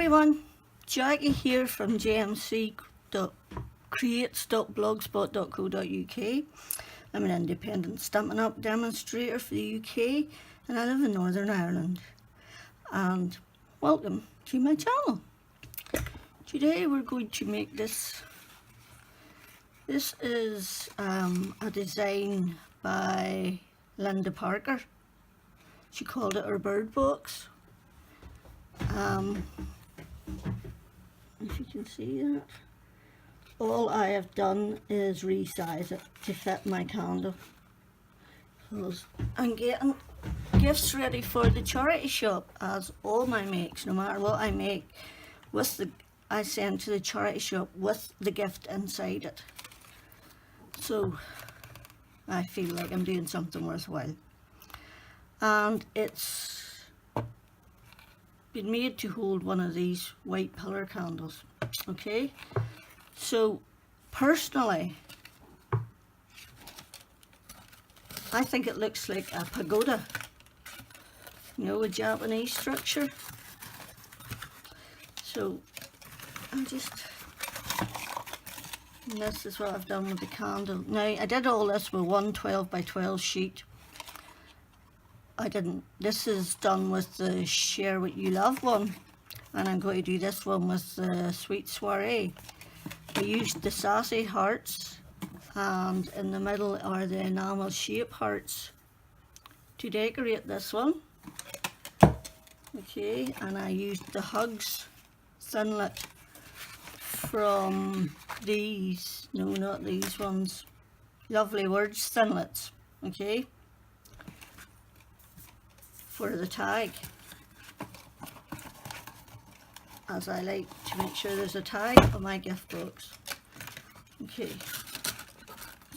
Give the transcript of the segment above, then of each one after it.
everyone, Jackie here from jmc.creates.blogspot.co.uk. I'm an independent Stampin' Up demonstrator for the UK and I live in Northern Ireland. And welcome to my channel. Today we're going to make this. This is a design by Linda Parker. She called it her bird box. If you can see that, all I have done is resize it to fit my candle, because I'm getting gifts ready for the charity shop, as all my makes, no matter what I make, I send to the charity shop with the gift inside it. So I feel like I'm doing something worthwhile, and it's been made to hold one of these white pillar candles. Okay, so personally I think it looks like a pagoda, you know, a Japanese structure. So and this is what I've done with the candle. Now I did all this with one 12 by 12 sheet. This is done with the Share What You Love one, and I'm going to do this one with the Sweet Soiree. I used the sassy hearts, and in the middle are the enamel shape hearts to decorate this one. Okay, and I used the Hugs Thinlet from these, no, not these ones, Lovely Words Thinlets, okay, for the tag, as I like to make sure there's a tag on my gift box. Okay,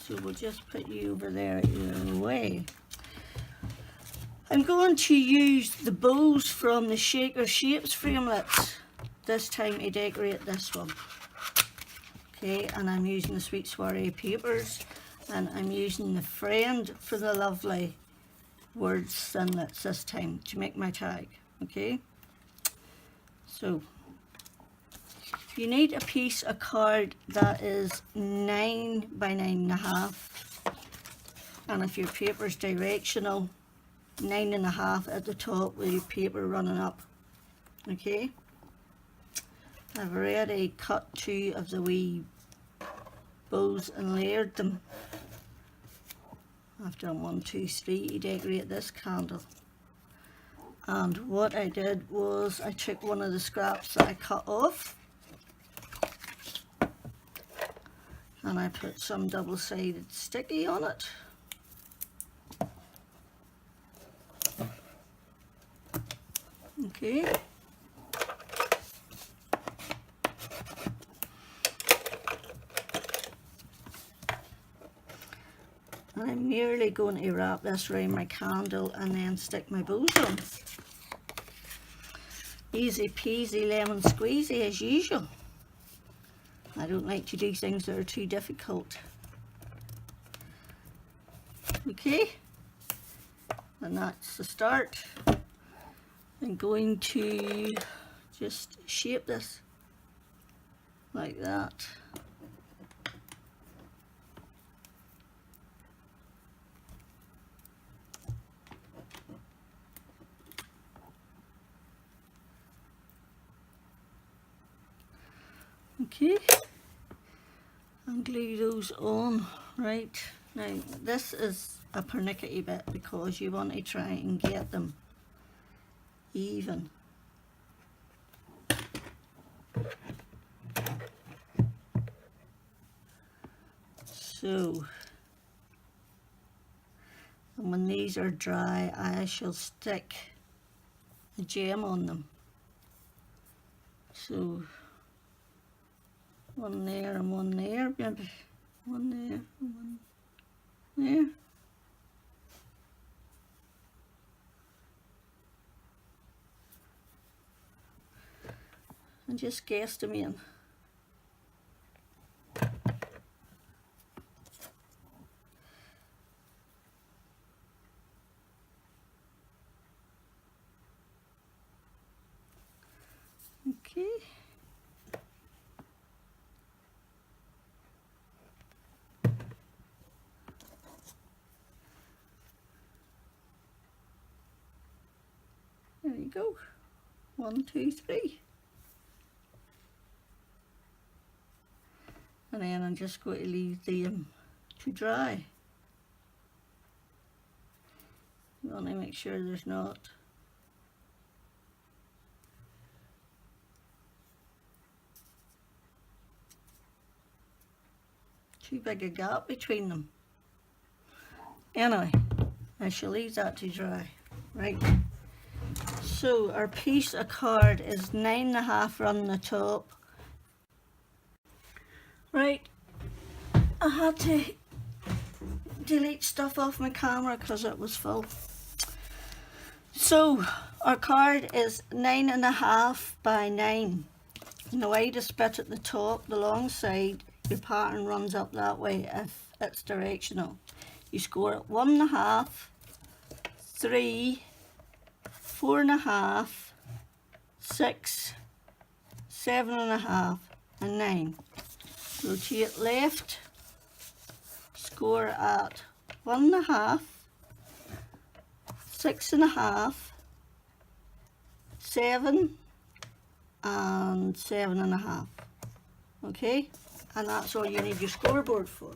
so we'll just put you over there your way. I'm going to use the bows from the Shaker Shapes framelits this time to decorate this one. Okay, and I'm using the Sweet Soiree papers, and I'm using the Friend for the Lovely Words Thinlets this time to make my tag. Okay, so you need a piece of card that is 9 by 9.5, and if your paper is directional, 9.5 at the top with your paper running up. Okay, I've already cut 2 of the wee bows and layered them. I've done 1, 2, 3 to decorate this candle. And what I did was I took one of the scraps that I cut off, and I put some double-sided sticky on it. Okay. I'm merely going to wrap this around my candle and then stick my bows on. Easy peasy lemon squeezy as usual. I don't like to do things that are too difficult. Okay, and that's the start. I'm going to just shape this like that. Okay, and glue those on. Right, now this is a pernickety bit because you want to try and get them even. So, and when these are dry, I shall stick a gem on them. So, one there and one there, maybe one there and one there. And just guess them in. Okay. There you go. 1, 2, 3. And then I'm just going to leave them to dry. You want to make sure there's not too big a gap between them. Anyway, I shall leave that to dry. Right. So our piece of card is 9.5 on the top. Right. I had to delete stuff off my camera because it was full. So our card is 9.5 by 9. And the widest bit at the top, the long side, your pattern runs up that way if it's directional. You score at 1.5, 3, 4.5, 6, 7.5 and 9. Rotate left, score at 1.5, 6.5, 7 and 7.5. Okay, and that's all you need your scoreboard for.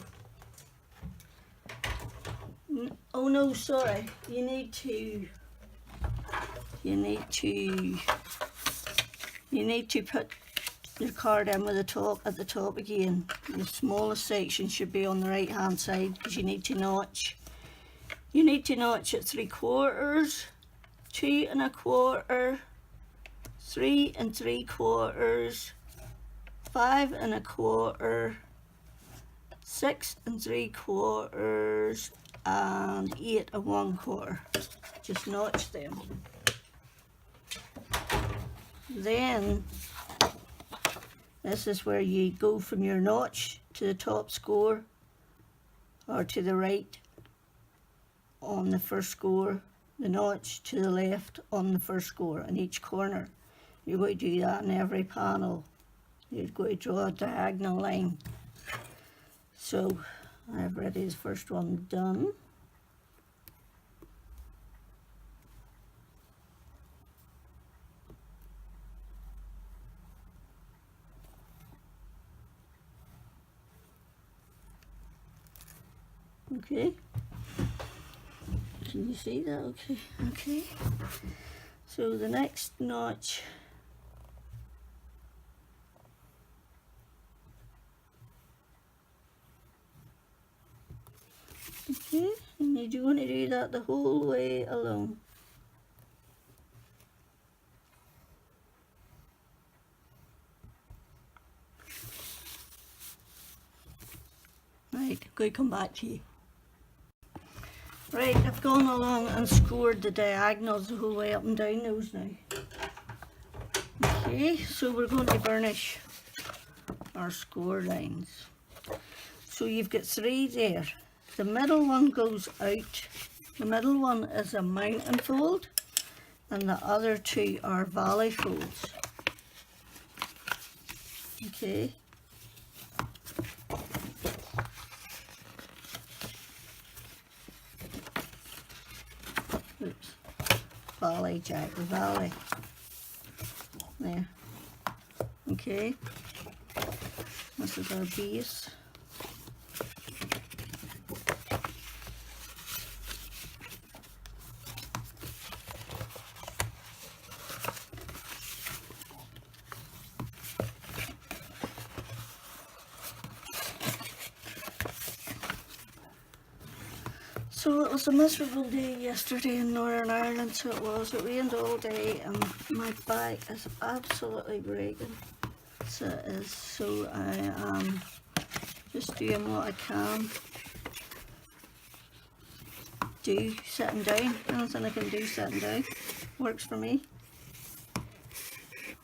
Oh no, sorry, you need to put your card in with the top at the top again. The smallest section should be on the right hand side because you need to notch. You need to notch at 3/4, 2 1/4, 3 3/4, 5 1/4, 6 3/4, and 8 1/4. Just notch them. Then this is where you go from your notch to the top score, or to the right on the first score, the notch to the left on the first score in each corner. You're going to do that in every panel. You're going to draw a diagonal line. So I've already the first one done. Okay, can you see that? Okay, okay. So the next notch, okay, and you want to do that the whole way along. Right, I'm going to come back to you. Right, I've gone along and scored the diagonals the whole way up and down those now. Okay, so we're going to burnish our score lines. So you've got 3 there. The middle one goes out. The middle one is a mountain fold and the other 2 are valley folds. Okay. Oops. Valley, Jack, the valley. There. Okay. This is our base. So it was a miserable day yesterday in Northern Ireland, so it was. It rained all day and my back is absolutely breaking. So it is. So I am just doing what I can do sitting down. Anything I can do sitting down works for me.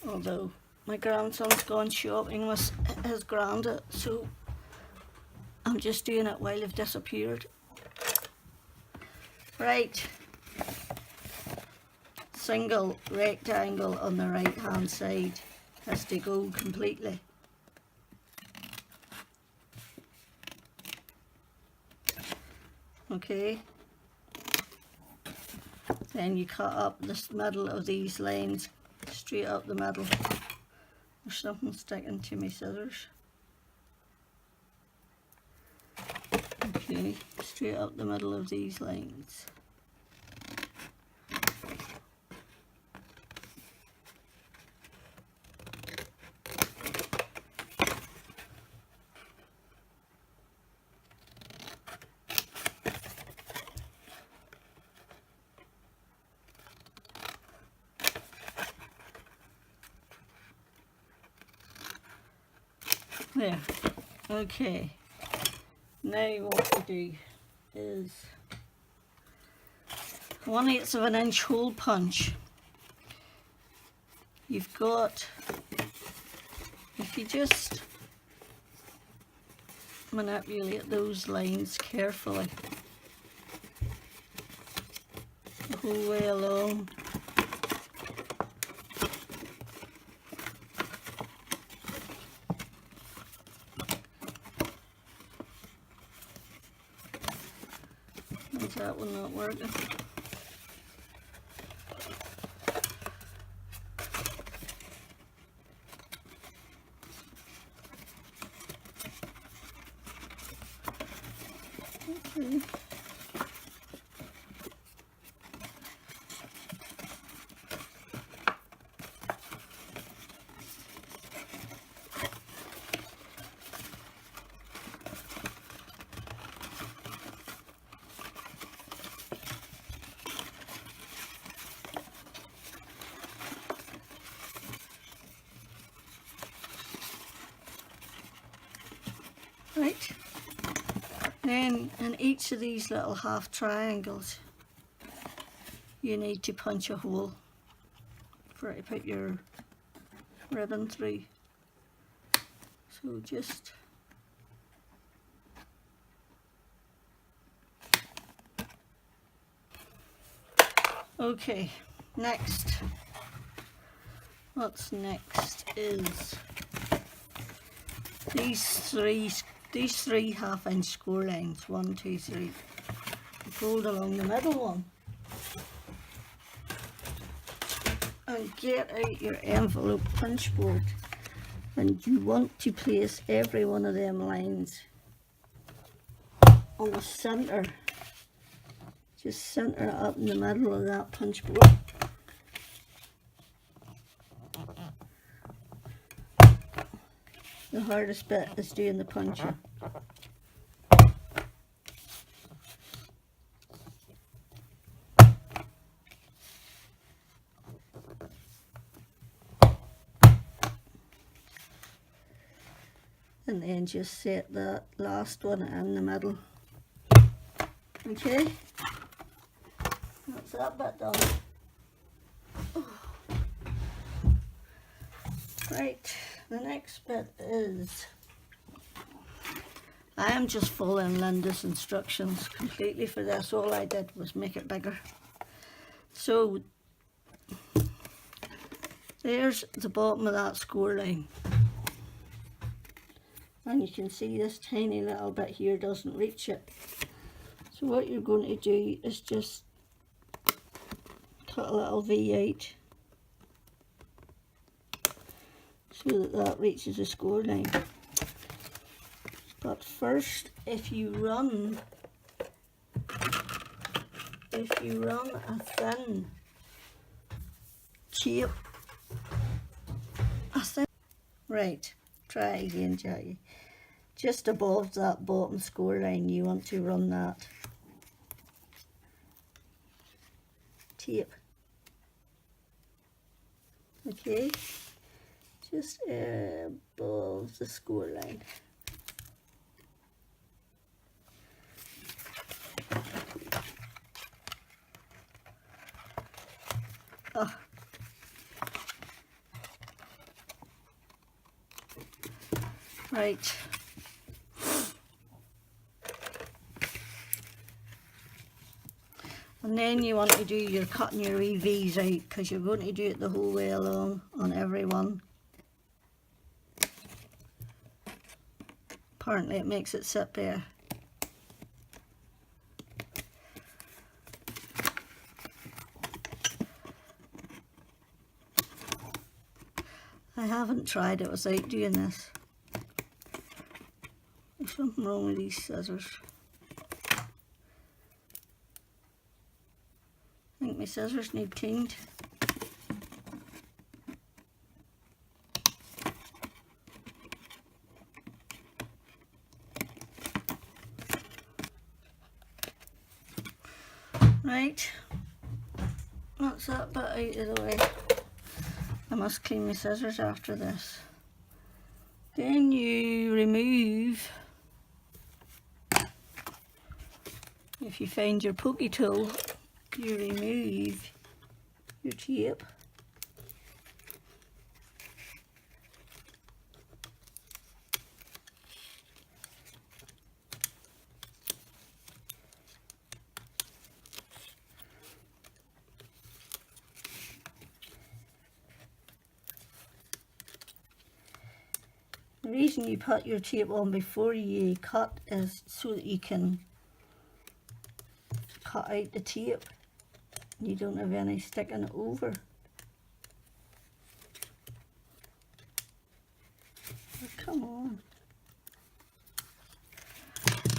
Although my grandson's gone shopping with his granda, so I'm just doing it while they've disappeared. Right, single rectangle on the right hand side has to go completely. Okay, then you cut up this middle of these lines, straight up the middle. There's something sticking to my scissors. Okay, straight up the middle of these lines. There. Okay. Now what we do is 1/8 of an inch hole punch. You've got, if you just manipulate those lines carefully the whole way along. Is that one not working? Okay. Right, then in each of these little half triangles you need to punch a hole for it to put your ribbon through. So just okay, next, what's next is these three 1/2 inch score lines, 1, 2, 3, fold along the middle one and get out your envelope punch board, and you want to place every one of them lines on the center. Just center it up in the middle of that punch board. The hardest bit is doing the punching. And then just set the last one in the middle. Okay, that's that bit done. Right, the next bit is, I am just following Linda's instructions completely for this. All I did was make it bigger. So there's the bottom of that score line, and you can see this tiny little bit here doesn't reach it. So what you're going to do is just cut a little V out so that reaches the score line. But first, if you run a thin tape, right, try again, Jackie. Just above that bottom score line, you want to run that tape. Okay, just above the score line. Oh. Right. And then you want to do your cutting your wee V's out, because you're going to do it the whole way along on every one. apparently it makes it sit there. I haven't tried it without doing this. There's something wrong with these scissors. I think my scissors need cleaned. Right, that's that bit out of the way. I must clean my scissors after this. Then you remove, if you find your pokey tool, you remove your tape. The reason you put your tape on before you cut is so that you can cut out the tape. You don't have any sticking over. Oh, come on.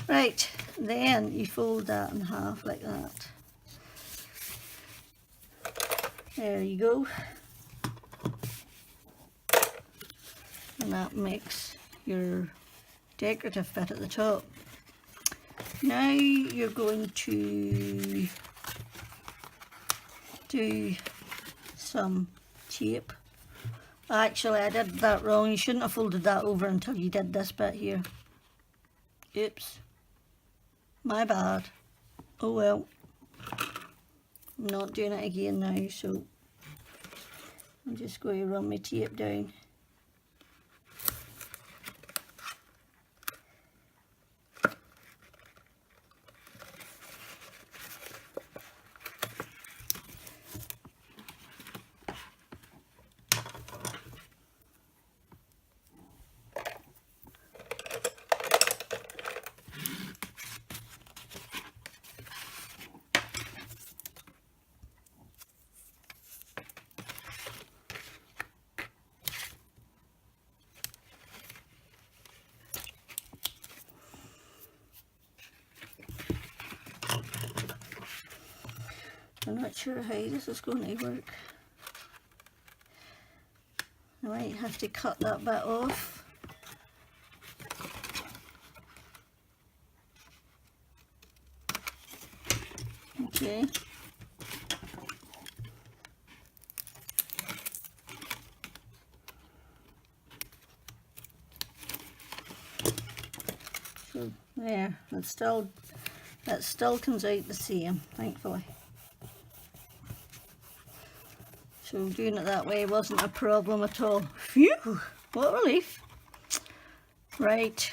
Right, then you fold that in half like that. There you go. And that makes your decorative bit at the top. Now you're going to do some tape. Actually, I did that wrong. You shouldn't have folded that over until you did this bit here. Oops. My bad. Oh well. I'm not doing it again now, so I'm just going to run my tape down. I'm not sure how this is going to work. I might have to cut that bit off. Okay. So there, it still comes out the same, thankfully. So doing it that way wasn't a problem at all. Phew, what relief. Right.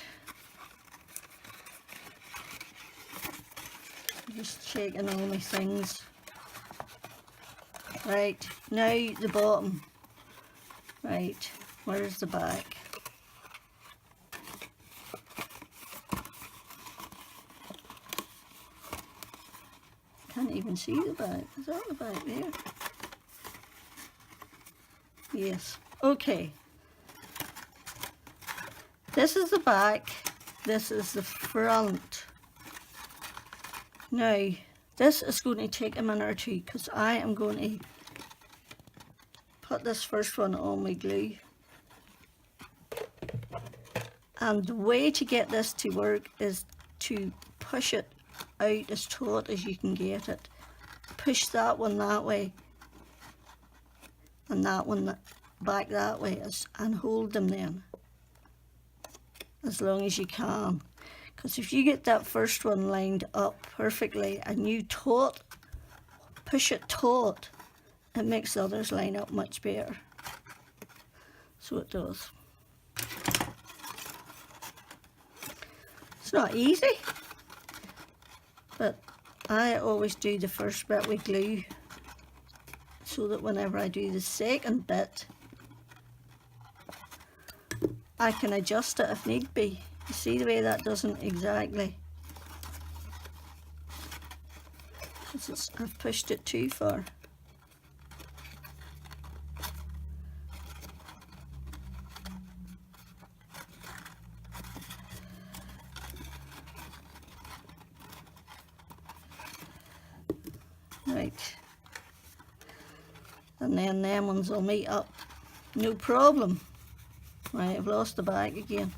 Just checking all my things. Right, now the bottom. Right, where's the back? Can't even see the back. Is that the back there? Yes, okay. This is the back, this is the front. Now, this is going to take a minute or two because I am going to put this first one on my glue. And the way to get this to work is to push it out as taut as you can get it. Push that one that way and that one back that way, and hold them then as long as you can, because if you get that first one lined up perfectly and you push it taut, it makes the others line up much better. So it does. It's not easy, but I always do the first bit with glue so that whenever I do the second bit, I can adjust it if need be. You see the way that doesn't exactly, I've pushed it too far. Right, and then them ones will meet up, no problem. Right, I've lost the bag again.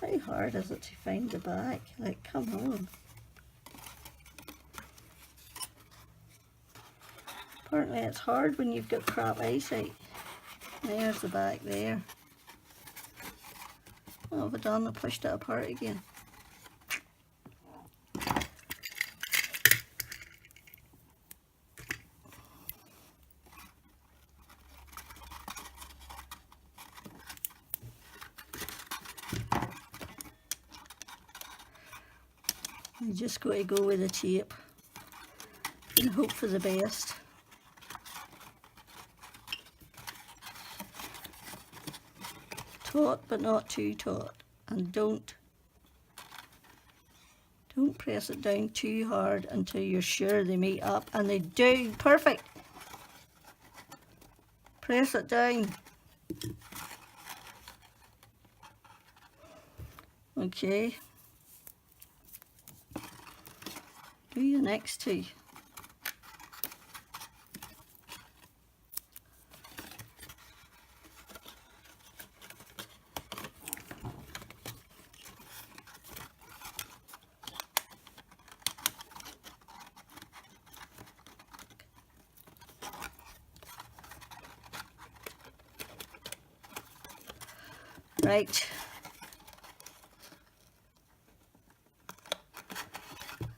How hard is it to find the bag? Like, come on. Apparently it's hard when you've got crap eyesight. There's the back there. What have I done? I pushed it apart again. You just got to go with the tape and hope for the best. Taut, but not too taut, and don't press it down too hard until you're sure they meet up, and they do. Perfect. Press it down. Okay. Do your next two. Right.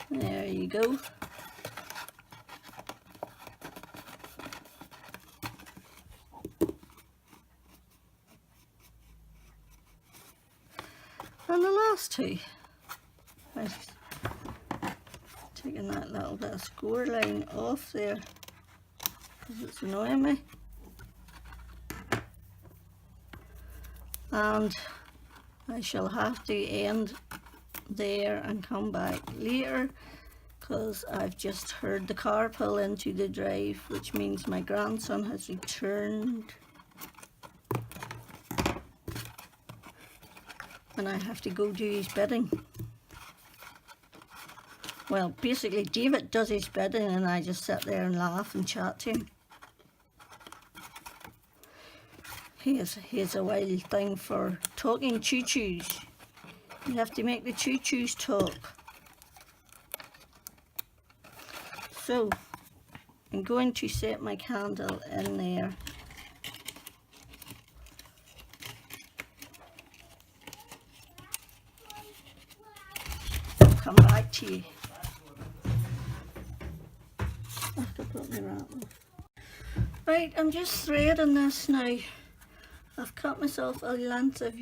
There you go. And the last two. Right. Taking that little bit of score line off there because it's annoying me. And I shall have to end there and come back later because I've just heard the car pull into the drive, which means my grandson has returned and I have to go do his bidding. Well, basically David does his bidding and I just sit there and laugh and chat to him. He has a wild thing for talking choo-choos. You have to make the choo-choos talk. So, I'm going to set my candle in there. I'll come back to you. I have to put my wrap on. Right, I'm just threading this now. I've cut myself a length of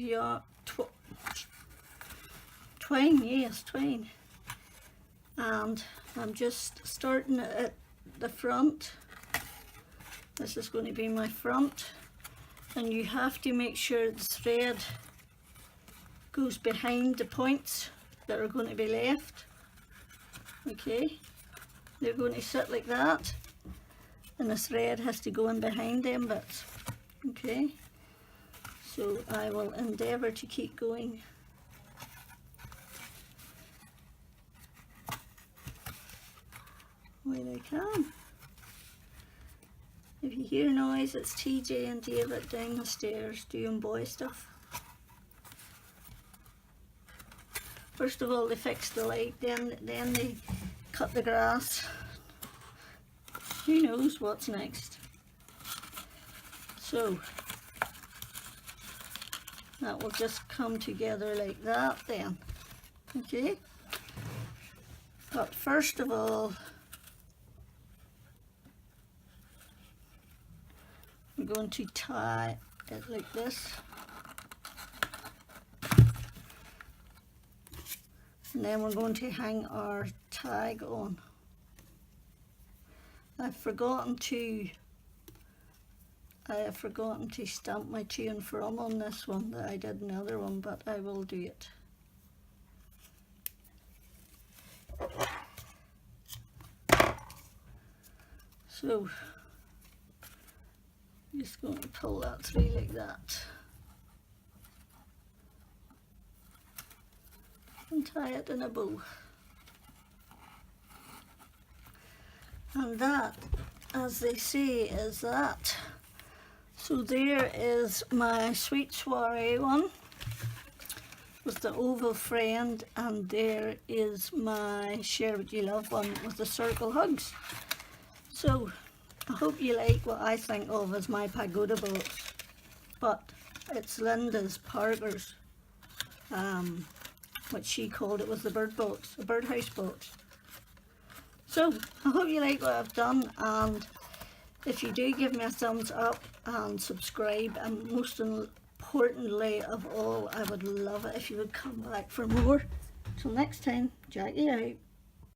twine, yes, twine. And I'm just starting it at the front. This is going to be my front. And you have to make sure the thread goes behind the points that are going to be left. Okay, they're going to sit like that. And the thread has to go in behind them bits. Okay. So I will endeavour to keep going. When I can. If you hear noise, it's TJ and David down the stairs doing boy stuff. First of all, they fix the light, then they cut the grass. Who knows what's next? So that will just come together like that then. Okay, but first of all I'm going to tie it like this, and then we're going to hang our tag on. I've forgotten to I have forgotten to stamp my to and from on this one that I did in the other one, but I will do it. So, just going to pull that through like that and tie it in a bow. And that, as they say, is that. So there is my Sweet Soiree one with the oval friend, and there is my Share What You Love one with the circle hugs. So I hope you like what I think of as my pagoda box, but it's Linda's Parker's, what she called it was the bird box, the birdhouse box. So I hope you like what I've done, and if you do, give me a thumbs up and subscribe, and most importantly of all, I would love it if you would come back for more. Till next time, Jackie out.